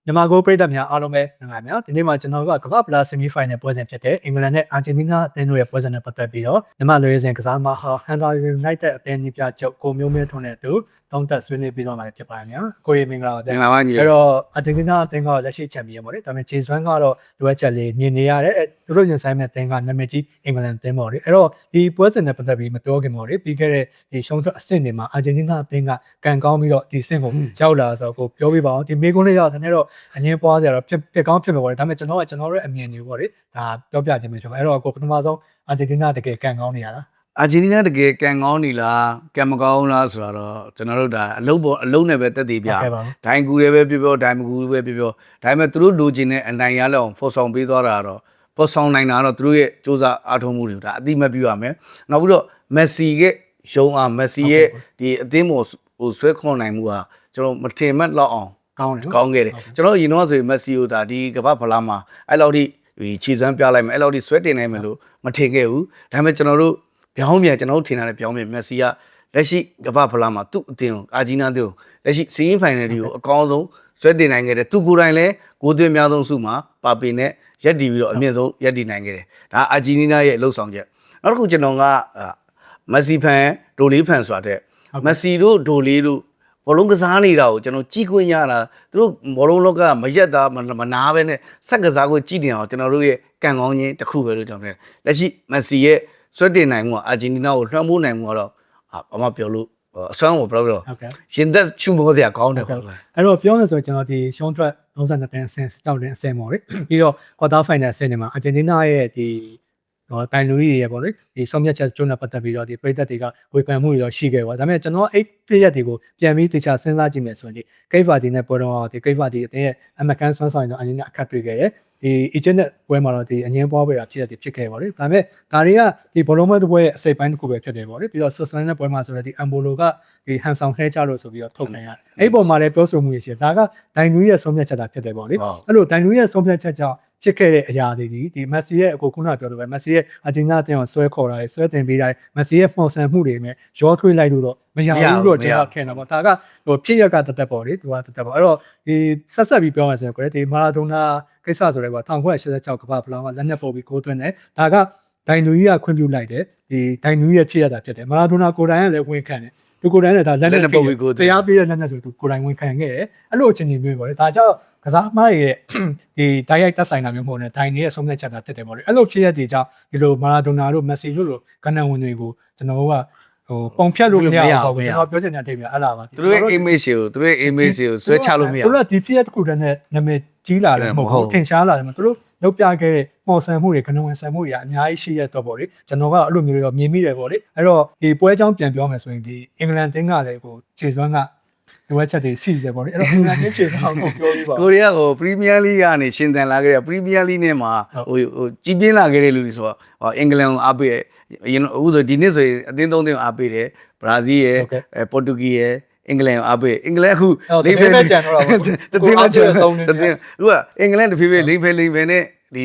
မြန်မာကိုပြည်သက်များအားလုံးပဲငါများဒီနေ့မှာကျွန်တော်ကကမ္ဘာ့ဖလား semi final ပွဲစဉ်ဖြစ်တဲ့အင်္ဂလန်နဲ့အာဂျင်တီးနားအသင်းတို့ရဲ့ပွဲစဉ်နဲ့ပတ်သက်ပြီးတော့မြန်မာလူရည်စင်ကစားမဟာဟန်တာယူနိုက်တက်အသင်းကြီးပြချုပ်ကိုမျိုးမင်းထွန်းနဲ့တူသုံးသက်ဆွေးနွေးပြီးတော့မှာဖြစ်ပါတယ်များကိုရီမင်္ဂလာပါဗျာအဲ့တော့အာဂျင်တီးနားအသင်းကလက်ရှိချန်ပီယံပေါ့လေဒါပေမဲ့ဂျေဆွမ်းကတော့လိုအပ်ချက်လေးမြင်နေရတဲ့သူတို့ရင်ဆိုင်မဲ့အသင်းကနာမည်ကြီးအင်္ဂလန်အသင်းပေါ့လေအဲ့တော့ဒီပွဲစဉ်နဲ့ပတ်သက်ပြီးမပြောခင်ပေါ့လေပြီးခဲ့တဲ့ဒီရှုံးထွက်အဆင့်တွေမှာအာဂျင်တီးနားအသင်းကကန်ကောင်းပြီးတော့ဒီအဆင့်ကိုရောက်လာဆိုတော့ကိုပြောပြပါအောင်ဒီမေကွန်းလေးရောက်တဲ့နေ့တော့အငင်းပွားစရာတော့ဖြစ်ကောင်းဖြစ်မှာပေါ့လေဒါပေမဲ့ကျွန်တော်တို့ရဲ့အမြင်တွေပေါ့လေဒါပြောပြခြင်းပဲဖြစ်ပါအဲ့တော့ကိုပထမဆုံးအာဂျင်တီးနားတကယ်ကန်ကောင်းနေရလားအာဂျင်တီးနားတကယ်ကန်ကောင်းနေလားကန်မကောင်းလားဆိုတော့ကျွန်တော်တို့ဒါအလုံးနဲ့ပဲတက်တည်ပြဒိုင်ကူတွေပဲပြောဒိုင်မကူတွေပဲပြောဒါပေမဲ့သူတို့လိုချင်တဲ့အနိုင်ရလောက်ဖော်ဆောင်ပေးသွားတာတော့ဖော်ဆောင်နိုင်တာတော့သူတို့ရဲ့စူးစမ်းအားထုတ်မှုတွေဒါအတိမပြုရမယ်နောက်ပြီးတော့မက်ဆီရဲ့ရုံအားမက်ဆီရဲ့ဒီအသင်းပေါ်ဟိုဆွဲခေါ်နိုင်မှုဟာကျွန်တော်မထင်မှတ်လောက်အောင်ကောင်းခဲ့တယ်ကျွန်တော်ရင်တော့ဆိုရင်မက်ဆီကိုဒါဒီကမ္ဘာဖလားမှာအဲ့လောက်ထိခြေစမ်းပြလိုက်မယ်အဲ့လောက်ထိဆွဲတင်နိုင်မယ်လို့မထင်ခဲ့ဘူးဒါပေမဲ့ကျွန်တော်တို့ပြောင်းပြန်ကျွန်တော်တို့ထင်တဲ့ပြောင်းပြန်မက်ဆီကလက်ရှိကမ္ဘာဖလားမှာသူ့အသင်းကိုအာဂျီနာအသင်းကိုလက်ရှိစီးရင်ဖိုင်နယ်တွေကိုအကောင်းဆုံးဆွဲတင်နိုင်ခဲ့တယ်သူကိုယ်တိုင်လည်းဂိုးသွင်းများဆုံးစုမှာပါပင်နဲ့ရက်တီပြီးတော့အမြင့်ဆုံးရက်တီနိုင်ခဲ့တယ်ဒါအာဂျီနီးနားရဲ့လှုပ်ဆောင်ချက်နောက်တစ်ခုကျွန်တော်ကမက်ဆီဖန်ဒိုလီဖန်ဆိုတာတဲ့မက်ဆီတို့ဒိုလီတို့ဘောလုံးကစားနေတာကိုကျွန်တော်ကြည့်ခွင့်ရတာသူတို့ဘောလုံးလောကမရက်တာမနာပဲနဲ့ဆက်ကစားကိုကြည့်နေအောင်ကျွန်တော်တို့ရဲ့ကန်ကောင်းခြင်းတစ်ခုပဲလို့ကျွန်တော်ပြောလက်ရှိမက်ဆီရဲ့ဆွဲတင်နိုင်မှုကအာဂျင်တီးနားကိုလွှမ်းမိုးနိုင်မှုကတော့ဘာမှပြောလို့အစွမ်းကိုပြောရင်သက်ချူမိုးစရာကောင်းတယ်ပေါ့အဲ့တော့ပြောရဆိုကျွန်တော်ဒီရှုံးထွက်32တန်းအဆင့်တောက်တဲ့အဆင့်ပေါ့လေပြီးတော့ quarter final အဆင့်တွေမှာအာဂျင်တီးနားရဲ့ဒီတိုင်လူကြီးတွေပေါ့လေဒီဆုံးဖြတ်ချက်ကျွန်းနဲ့ပတ်သက်ပြီးတော့ဒီပြည်သက်တွေကဝေဖန်မှုတွေတော့ရှိခဲ့ပါဒါပေမဲ့ကျွန်တော်အဲ့ပြည်ရက်တွေကိုပြန်ပြီးတခြားစဉ်းစားကြည့်မယ်ဆိုရင်ဒီကိတ်ဖာဒီနဲ့ပွဲတော့ဒီကိတ်ဖာဒီအတင်းရဲ့အမကန်ဆွမ်းဆောင်ရင်တော့အရင်ကအခက်တွေ့ခဲ့ရဲ့ဒီ agent နဲ့ပွဲမှာတော့ဒီအငင်းပွားပွဲတာဖြစ်ခဲ့ပါလေဒါပေမဲ့ဒါတွေကဒီဘောလုံးမဲတစ်ပွဲရဲ့အစိပ်ပိုင်းတစ်ခုပဲဖြစ်တယ်ပေါ့လေပြီးတော့ဆွတ်ဆန်တဲ့ပွဲမှာဆိုတော့ဒီအမ်ဘိုလိုကဒီဟန်ဆောင်ခဲကြလို့ဆိုပြီးတော့ထုတ်နိုင်ရတယ်အဲ့ပေါ်မှာလည်းပြောဆိုမှုရရှိတယ်ဒါကဒိုင်နူးရဲ့ဆုံးဖြတ်ချက်တာဖြစ်တယ်ပေါ့လေအဲ့လိုဒိုင်နူးရဲ့ဆုံးဖြတ်ချက်ကြောင့်ဖြစ်ခဲ့တဲ့အရာတွေဒီမက်ဆီရဲ့အခုခုနပြောလို့ပဲမက်ဆီရဲ့အာဂျင်တီးနားအသင်းကိုဆွဲခေါ်တာဆွဲတင်ပေးတာမက်ဆီရဲ့မှော်ဆန်မှုတွေနဲ့ရောထွေးလိုက်လို့တော့မရဘူးလို့ကျွန်တော်ခင်တာပေါ့ဒါကဟိုဖြစ်ရကတသက်ပေါ့လေသူကတသက်ပေါ့အဲ့တော့ဒီဆက်ပြီးပြောမှဆိုရင်ကိုယ်ဒီမာရာဒိုနာကိစ္စဆိုရဲကွာ1986ကမ္ဘာဖလားမှာလက်နက်ပုတ်ပြီးကိုးသွင်းတယ်ဒါကဒိုင်နူကြီးကခွင့်ပြုလိုက်တယ်ဒီဒိုင်နူကြီးရဲ့ဖြစ်ရတာဖြစ်တယ်မာရာဒိုနာကိုယ်တိုင်ကလည်းဝင်ခံတယ်သူကိုယ်တိုင်လည်းဒါလက်နက်ပုတ်ပြီးကိုးတရားပေးတဲ့လက်နက်ဆိုသူကိုယ်တိုင်ဝင်ခံခဲ့တယ်အဲ့လိုအချင်းချင်းမျိုးပေါ့လေဒါကြောင့်ကစားမရဲ့ဒီတိုက်ရိုက်တက်ဆိုင်တာမျိုးမဟုတ်နဲ့ဒိုင်နေရဲ့ဆုံးဖြတ်ချက်တာဖြစ်တယ်ပေါ့လေအဲ့လိုဖြစ်ရတဲ့ကြောင့်ဒီလိုမာရာဒိုနာတို့မက်ဆီတို့လိုကဏ္ဍဝင်တွေကိုကျွန်တော်တို့ကဟိုပုံဖြတ်လို့မရဘူးကျွန်တော်ပြောချင်တဲ့အထိပ္ပယ်အဲ့လားပါသူတို့ရဲ့ image ကိုဆွဲချလို့မရဘူးသူတို့ကဒီဖြစ်ရတစ်ခုတည်းနဲ့နာမည်ကြီးလာတယ်မဟုတ်ဘူးထင်ရှားလာတယ်မသူတို့လောက်ပြခဲ့တဲ့ပေါ်ဆန်မှုတွေကဏ္ဍဝင်ဆန်မှုတွေအများကြီးရှိရတော့ပေါ့လေကျွန်တော်ကအဲ့လိုမျိုးတွေတော့မြင်မိတယ်ပေါ့လေအဲ့တော့ဒီပွဲအကြောင်းပြန်ပြောမယ်ဆိုရင်ဒီအင်္ဂလန်တင်းကလည်းကိုခြေစွမ်းကဒီဝက်ချက်တွေရှိတယ်ပေါ့လေအဲ့တော့အင်္ဂလန်တင်းခြေစွမ်းကိုပြောပြီးပါကိုရီးယားကိုပရီးမီးယားလိကနေရှင်သန်လာခဲ့တဲ့ပရီးမီးယားလိနဲ့မှာဟိုကြီးပြင်းလာခဲ့တဲ့လူတွေဆိုတော့အင်္ဂလန်ကိုအားပေးအခုဆိုဒီနေ့ဆိုရင်အသင်းသုံးသင်းကိုအားပေးတယ်ဘရာဇီးရယ်ပေါ်တူဂီရယ်အင်္ဂလန်ကိုအားပေးအင်္ဂလန်အခုလိမ့်ဖဲကြံတော့တာပေါ့တသင်းမကြံတော့တသင်းသူကအင်္ဂလန်တဖြည်းဖြည်းလိမ့်ဖဲနဲ့ဒ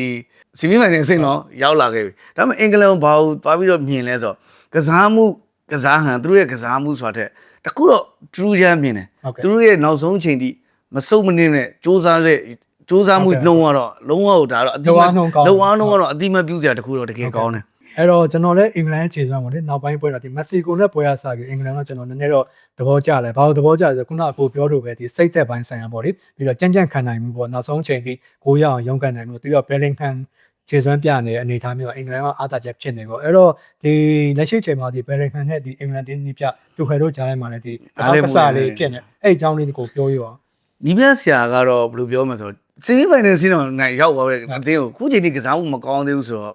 ီစီမီဖိုင်နယ်အဆင့်တော့ရောက်လာခဲ့ပြီဒါပေမဲ့အင်္ဂလန်ကိုဘာလို့သွားပြီးတော့မြင်လဲဆိုတော့ကစားဟန်သူတို့ရဲ့ကစားမှုဆိုတာတဲ့တခုတော့ထူးခြားမြင်တယ်သူတို့ရဲ့နောက်ဆုံးအချိန်ထိမစုံမနစ်နဲ့စူးစမ်းမှုနှုံးကတော့လုံးဝဒါတော့အတိမလုံးဝနှုံးကတော့အတိမပြုစရာတခုတော့တကယ်ကောင်းတယ်အဲ့တော့ကျွန်တော်လည်းအင်္ဂလန်ခြေစွမ်းပေါ့လေနောက်ပိုင်းပွဲတော့ဒီမက်ဆီကိုနဲ့ပွဲရစားပြီးအင်္ဂလန်ကကျွန်တော်နည်းနည်းတော့သဘောကျတယ်ဘာလို့သဘောကျလဲဆိုခုနကကိုပြောလို့ပဲဒီစိတ်သက်ပိုင်းဆိုင်ရာပေါ့လေပြီးတော့ကြမ်းခံနိုင်မှုပေါ့နောက်ဆုံးချိန်ထိကိုရအောင်ရုန်းကန်နိုင်မှုပြီးတော့ဘယ်လင်ဟမ်ခြေစွမ်းပြနေတဲ့အနေအထားမျိုးအင်္ဂလန်ကအားသာချက်ဖြစ်နေပေါ့အဲ့တော့ဒီလက်ရှိချိန်မှာဒီဘယ်လင်ဟမ်နဲ့ဒီအင်္ဂလန်တင်းကြီးပြတူခဲတို့ကြားထဲမှာလည်းဒီအားကစားလေးဖြစ်နေအဲ့အကြောင်းလေးကိုပြောရအောင်ဒီပြဆရာကတော့ဘယ်လိုပြောမလဲဆိုစီးဖိုင်နယ်စီးတော့နိုင်ရောက်သွားတဲ့အသင်းကိုခုချိန်ထိကစားမှုမကောင်းသေးဘူးဆိုတော့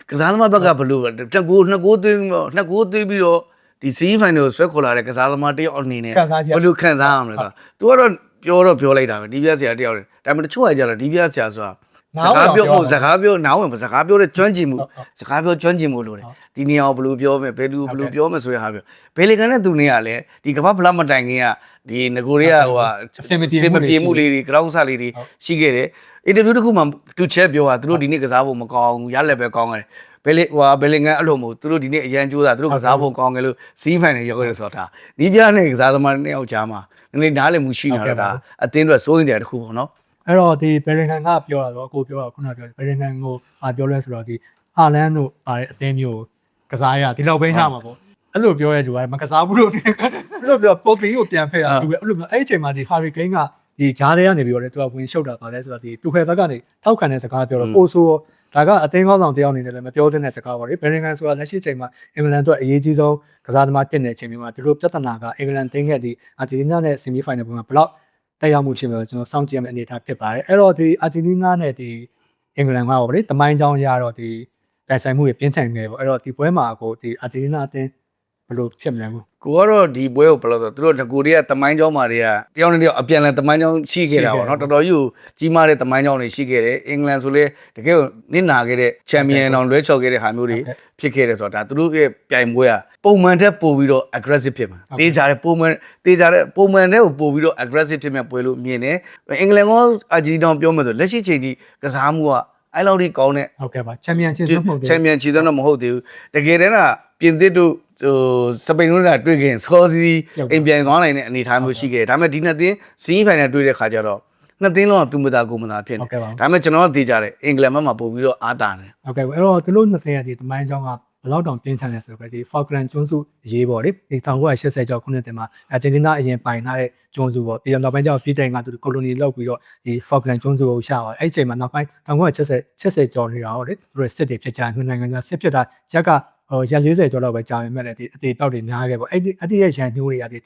ကစားသမားဘက်ကဘလို့တက်ကိုနှစ်ကိုသွင်းပြီးတော့ဒီစီးဖိုင်နယ်ကိုဆွဲခေါ်လာတဲ့ကစားသမားတယောက်အနေနဲ့ဘလို့ခံစားရမလဲကွာသူကတော့ပြောလိုက်တာပဲဒီပြဆရာတယောက်တယ်ဒါပေမဲ့တချို့ကကြတော့ဒီပြဆရာဆိုတာစကားပြောနားဝင်စကားပြောတဲ့ကျွမ်းကျင်မှုလို့တယ်ဒီနေရာကိုဘလို့ပြောမယ်ဘယ်လိုဘလို့ပြောမယ်ဆိုတဲ့ဟာပြောဘယ်လေကန်နဲ့သူနေရလဲဒီကမ္ဘာဖလားမတိုင်ခင်ကဒီငကိုတွေကဟိုဟာစင်မပြေမှုလေးတွေ ground ဆက်လေးတွေရှိခဲ့တယ်အင်တာဗျူးတစ်ခုမှသူချက်ပြောတာသူတို့ဒီနေ့ကစားဖို့မကောင်းဘူးရလက်ပဲကောင်းတယ်ဘယ်လေကန်အဲ့လိုမဟုတ်သူတို့ဒီနေ့အရန်ကြိုးစားသူတို့ကစားဖို့ကောင်းတယ်လို့စီးဖိုင်နေရောက်ခဲ့ဆိုတာဒီပြနဲ့ကစားသမားနှစ်ယောက်ကြားမှာနည်းနည်းနားလည်မှုရှိနေတာဒါအသင်းအတွက်စိုးရင်တယ်တခုပေါ့နော် အဲ့တော့ဒီဘယ်ရန်ကန်ကပြောတာတော့ကိုပြောတာခုနပြောဘယ်ရန်ကန်ကိုပြောလဲဆိုတော့ဒီဟာလန်တို့ပါတဲ့အသင်းမျိုးကစားရဒီလောက်ပဲရမှာပေါ့အဲ့လိုပြောရဲသူကမကစားဘူးလို့အဲ့လိုပြောပိုပီကိုပြန်ဖက်တာသူအဲ့လိုအဲ့အချိန်မှာဒီဟာရီကိန်းကဒီဂျားထဲကနေပြီးတော့သူကဝင်ရှုပ်တာပါလဲဆိုတော့ဒီတူဖယ်ဘက်ကနေထောက်ခံတဲ့စကားပြောတော့ပိုဆိုဒါကအသင်းကောင်းဆောင်တယောက်အနေနဲ့လည်းမပြောသင့်တဲ့စကားပါလေဘယ်ရန်ကန်ဆိုတာလက်ရှိချိန်မှာအင်္ဂလန်အတွက်အရေးကြီးဆုံးကစားသမားဖြစ်နေတဲ့အချိန်မျိုးမှာသူတို့ပြဿနာကအင်္ဂလန်တင်းခဲ့ဒီအာဂျင်တီးနားနဲ့ဆီမီဖိုင်နယ်ပုံမှာဘလောက်တက်ရောက်မှုချင်းပဲကျွန်တော်စောင့်ကြည့်ရမယ့်အနေအထားဖြစ်ပါတယ်အဲ့တော့ဒီအာဂျင်တီးနားနဲ့ဒီအင်္ဂလန်ကပေါ့လေတမိုင်းကြောင်းရတော့ဒီတိုက်ဆိုင်မှုတွေပြင်းထန်နေပေါ့အဲ့တော့ဒီပွဲမှာကိုဒီအာဂျင်တီးနားအသင်းဘယ်လိုဖြစ်မလဲကို ကိုကတော့ဒီပွဲကိုဘယ်လိုဆိုသူတို့ငကိုတွေကတမိုင်းကြောင်းမာတွေကတယောက်နဲ့တယောက်အပြန်လည်တမိုင်းကြောင်းရှိခဲ့တာပေါ့နော်တော်တော်ကြီးကြီးမားတဲ့တမိုင်းကြောင်းတွေရှိခဲ့တယ်အင်္ဂလန်ဆိုလေတကယ်ကိုနစ်နာခဲ့တဲ့ချန်ပီယံတောင်လွဲချော်ခဲ့တဲ့ဟာမျိုးတွေဖြစ်ခဲ့တယ်ဆိုတော့ဒါသူတို့ရဲ့ပြိုင်ပွဲကပုံမှန်ထက်ပိုပြီးတော့ aggressive ဖြစ်မှာတေးကြတဲ့ပုံမှန်တဲ့ကိုပိုပြီးတော့ aggressive ဖြစ်မဲ့ပွဲလို့မြင်တယ်အင်္ဂလန်ကအာဂျင်တီးနားပြောမယ်ဆိုလက်ရှိချိန်ကြီးကစားမှုကအဲ့လောက်ကြီးကောင်းတဲ့ ဟုတ်ကဲ့ပါချန်ပီယံချီဆုံးမဟုတ်သေးဘူး ချန်ပီယံချီဆုံးတော့မဟုတ်သေးဘူးတကယ်တမ်းကပြင်သစ်တို့စပိန်တို့ကတွေ့ခင်စောစီအိမ်ပြန်သွားနိုင်တဲ့အနေအထားမျိုးရှိခဲ့တယ်ဒါပေမဲ့ဒီနှစ်သင်းစီးဖိုင်နယ်တွေ့တဲ့ခါကျတော့နှစ်သင်းလုံးကသူမသားကိုမသားဖြစ်နေဒါပေမဲ့ကျွန်တော်တို့သိကြတယ်အင်္ဂလန်ဘက်မှာပို့ပြီးတော့အားတာနေ ဟုတ်ကဲ့အဲ့တော့သူတို့နှစ်သင်းကဒီတမိုင်းကြောင်းကဘယ်လောက်တောင်ပြင်းထန်လဲဆိုတော့ဒီ Falkland ကျွန်းစုအရေးပေါ့လေဒီ1980ကျော်ခုနှစ်တင်မှာအာဂျင်တီးနားအရင်ပိုင်ထားတဲ့ကျွန်းစုပေါ့ဒီနောက်ပိုင်းကျတော့ပြည်တိုင်ကသူကိုလိုနီလောက်ပြီးတော့ဒီ Falkland ကျွန်းစုကိုရှာသွားအဲ့ဒီအချိန်မှာနောက်ပိုင်း1980ကျော်နေတာဟုတ်လေသူတို့စစ်တွေဖြစ်ကြနှစ်နိုင်ငံကစစ်ဖြစ်တာရက်ကရက်40ကျော်လောက်ပဲကြာပေမဲ့လည်းဒီအသေးတောက်တွေများခဲ့ပေါ့အဲ့ဒီရဲ့ရန်ညိုးတွေကဒီ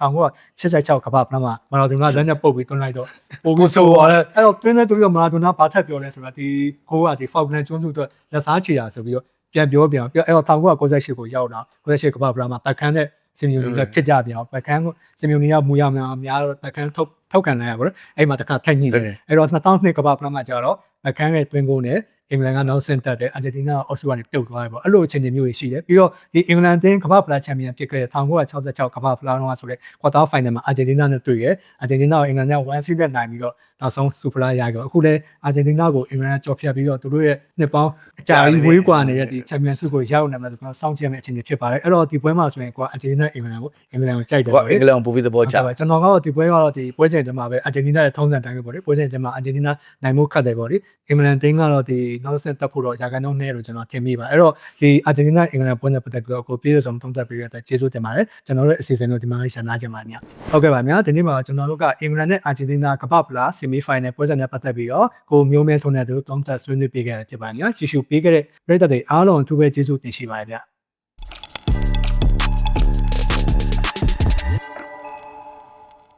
1986ကမ္ဘာ့ဖလားမှာမာရာဒိုနာလက်နဲ့ပုတ်ပြီးတွန်းလိုက်တော့ပိုပြီးဆိုတော့အဲ့တော့တွင်းနဲ့တွင်းပြီးတော့မာရာဒိုနာဘာထက်ပြောလဲဆိုတော့ဒီကိုကဒီ Falkland ကျွန်းစုအတွက်လက်စားချီတာဆိုပြီးတော့ပြန်ပြောအဲ့တော့1998ကိုရောက်တာ98ကမ္ဘာ့ဖလားမှာပတ်ခန်းတဲ့စင်မြူနီဆိုဖြစ်ကြပြန်အောင်ပတ်ခန်းကိုစင်မြူနီကမူရများတော့ပတ်ခန်းထုတ်ခံလိုက်ရပါတော့အဲ့မှာတခါထိုက်ညှိတယ်အဲ့တော့2002ကမ္ဘာ့ဖလားမှာကျတော့ပတ်ခန်းရဲ့တွင်းကိုနဲ့အင်္ဂလန်ကနောက်ဆင့်တက်တယ်အာဂျင်တီးနားအောက်ဆီကနေပြုတ်သွားတယ်ပေါ့အဲ့လိုအခြေအနေမျိုးတွေရှိတယ်ပြီးတော့ဒီအင်္ဂလန်တင်းကမ္ဘာ့ဖလားချန်ပီယံဖြစ်ခဲ့တဲ့1966ကမ္ဘာ့ဖလားတော့ဆိုတဲ့ကွာတာဖိုင်နယ်မှာအာဂျင်တီးနားနဲ့တွေ့ရဲအာဂျင်တီးနားကိုအင်္ဂလန်က1-0နဲ့နိုင်ပြီးတော့နောက်ဆုံးစူပရာရခဲ့အခုလည်းအာဂျင်တီးနားကိုအင်္ဂလန်ကကြော်ဖြတ်ပြီးတော့သူတို့ရဲ့နှစ်ပေါင်းအကြာကြီးဝေးကွာနေတဲ့ဒီချန်ပီယံဆုကိုရောက်နေမှာဆိုတော့စောင့်ကြည့်ရမယ့်အခြေအနေဖြစ်ပါတယ်အဲ့တော့ဒီပွဲမှာဆိုရင်ကွာအာဂျင်တီးနားအင်္ဂလန်ကိုကြိုက်တယ်ပေါ့အင်္ဂလန်ကိုပိုပြီးသဘောကျတယ်ကျွန်တော်ကတော့ဒီပွဲကတော့ဒီပွဲချိန်တည်းမှာပဲအာဂျင်တီးနားရဲ့ထုံးစံတိုင်းပဲပေါ့လေပွဲချိန်တည်းမှာအာဂျင်တီးနားနိုင်မှုခတ်တယ်ပေါ့လေအင်္ဂလန်တင်းကတော့ဒီနောက်ဆက်တက်ဖို့တော့ရာခိုင်နှုန်းနဲ့လို့ကျွန်တော်ထင်မိပါအဲ့တော့ဒီအာဂျင်တီးနားအင်္ဂလန်ပွဲနဲ့ပတ်သက်ပြီးတော့ကိုပြည်စုံသုံးသပ်ပေးရတဲ့ကျေးဇူးတင်ပါတယ်ကျွန်တော်တို့အစီအစဉ်တို့ဒီမှာရှာနာကြပါများဟုတ်ကဲ့ပါများဒီနေ့မှာကျွန်တော်တို့ကအင်္ဂလန်နဲ့အာဂျင်တီးနားကမ္ဘာ့ဖလားဆီမီဖိုင်နယ်ပွဲစဉ်နဲ့ပတ်သက်ပြီးတော့ကိုမျိုးမဲထုံးတဲ့တို့သုံးသပ်ဆွေးနွေးပေးခဲ့ရဖြစ်ပါများကြည့်ရှုပေးခဲ့တဲ့ပရိသတ်တွေအားလုံးအထူးပဲကျေးဇူးတင်ရှိပါတယ်ဗျ